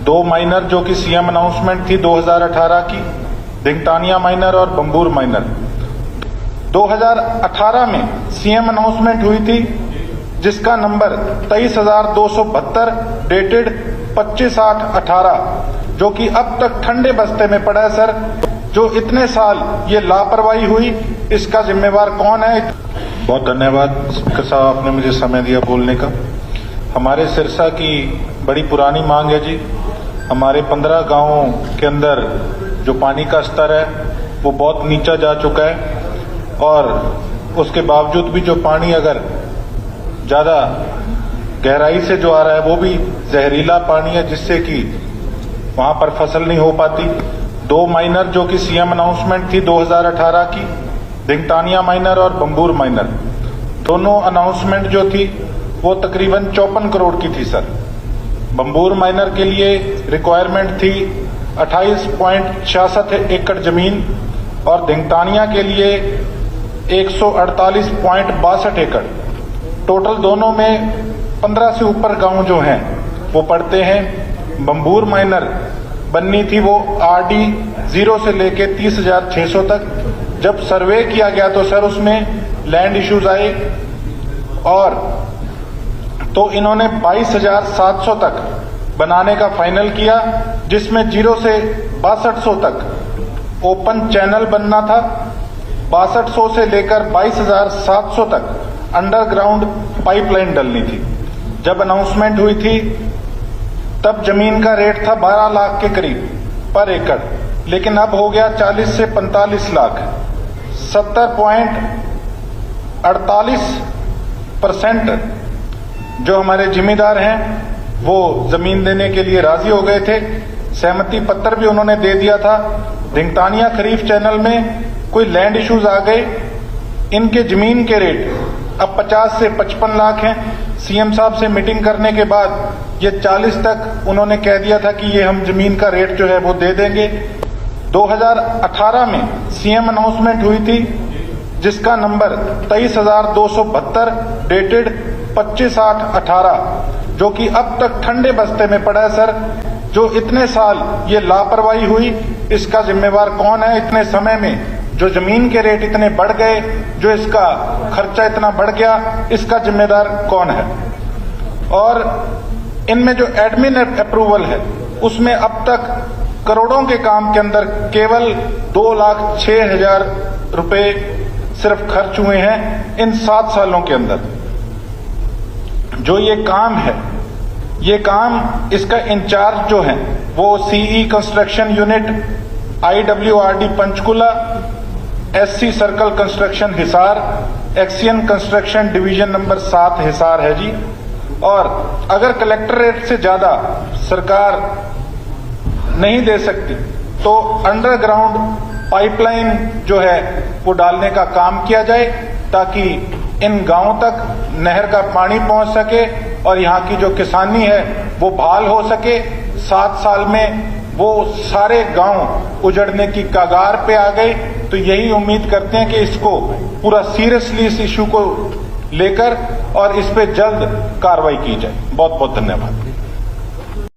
दो माइनर जो कि सीएम अनाउंसमेंट थी 2018 की, धिंगतानिया माइनर और बंबूर माइनर। 2018 में सीएम अनाउंसमेंट हुई थी जिसका नंबर 23,272 डेटेड 25/8/18, जो कि अब तक ठंडे बस्ते में पड़ा है। सर, जो इतने साल ये लापरवाही हुई, इसका जिम्मेवार कौन है? बहुत धन्यवाद स्पीकर साहब, आपने मुझे समय दिया बोलने का। हमारे सिरसा की बड़ी पुरानी मांग है जी। हमारे 15 गांवों के अंदर जो पानी का स्तर है वो बहुत नीचा जा चुका है, और उसके बावजूद भी जो पानी अगर ज्यादा गहराई से जो आ रहा है वो भी जहरीला पानी है, जिससे कि वहां पर फसल नहीं हो पाती। दो माइनर जो कि सीएम अनाउंसमेंट थी 2018 की, धिंगतानिया माइनर और बंबूर माइनर, दोनों अनाउंसमेंट जो थी वो तकरीबन 54 करोड़ की थी। सर, बंबूर माइनर के लिए रिक्वायरमेंट थी 28.66 एकड़ जमीन और धिंगतानिया के लिए 148.62 एकड़। टोटल दोनों में 15 से ऊपर गांव जो हैं वो पड़ते हैं। बंबूर माइनर बननी थी वो RD 0 से लेके 30,600 तक। जब सर्वे किया गया तो सर उसमें लैंड इश्यूज आए, और तो इन्होंने 22,700 तक बनाने का फाइनल किया, जिसमें 0 से 6200 तक ओपन चैनल बनना था। 6200 से लेकर 22,700 तक अंडरग्राउंड पाइपलाइन डलनी थी। जब अनाउंसमेंट हुई थी तब जमीन का रेट था 12 लाख के करीब पर एकड़, लेकिन अब हो गया 40 से 45 लाख। 70.48% जो हमारे जिम्मेदार हैं वो जमीन देने के लिए राजी हो गए थे। सहमति पत्र भी उन्होंने दे दिया था। धिंगतानिया खरीफ चैनल में कोई लैंड इश्यूज आ गए, इनके जमीन के रेट अब 50 से 55 लाख हैं। सीएम साहब से मीटिंग करने के बाद ये 40 तक उन्होंने कह दिया था कि ये हम जमीन का रेट जो है वो दे देंगे। 2018 में सीएम अनाउंसमेंट हुई थी जिसका नंबर 23,272 डेटेड 25/8/18, जो कि अब तक ठंडे बस्ते में पड़ा है। सर, जो इतने साल ये लापरवाही हुई, इसका जिम्मेवार कौन है? इतने समय में जो जमीन के रेट इतने बढ़ गए, जो इसका खर्चा इतना बढ़ गया, इसका जिम्मेदार कौन है? और इनमें जो एडमिन अप्रूवल है उसमें अब तक करोड़ों के काम के अंदर केवल 2,06,000 रुपए सिर्फ खर्च हुए हैं इन 7 सालों के अंदर। जो ये काम है, ये काम इसका इंचार्ज जो है वो CE construction unit, IWRD Panchkula, SC circle construction Hisar, XEN construction division number 7 Hisar है जी। और अगर कलेक्टर रेट से ज्यादा सरकार नहीं दे सकती तो अंडरग्राउंड पाइपलाइन जो है वो डालने का काम किया जाए, ताकि इन गांवों तक नहर का पानी पहुंच सके और यहाँ की जो किसानी है वो बहाल हो सके। 7 साल में वो सारे गांव उजड़ने की कगार पे आ गए। तो यही उम्मीद करते हैं कि इसको पूरा सीरियसली इस इशू को लेकर और इस पे जल्द कार्रवाई की जाए। बहुत बहुत धन्यवाद।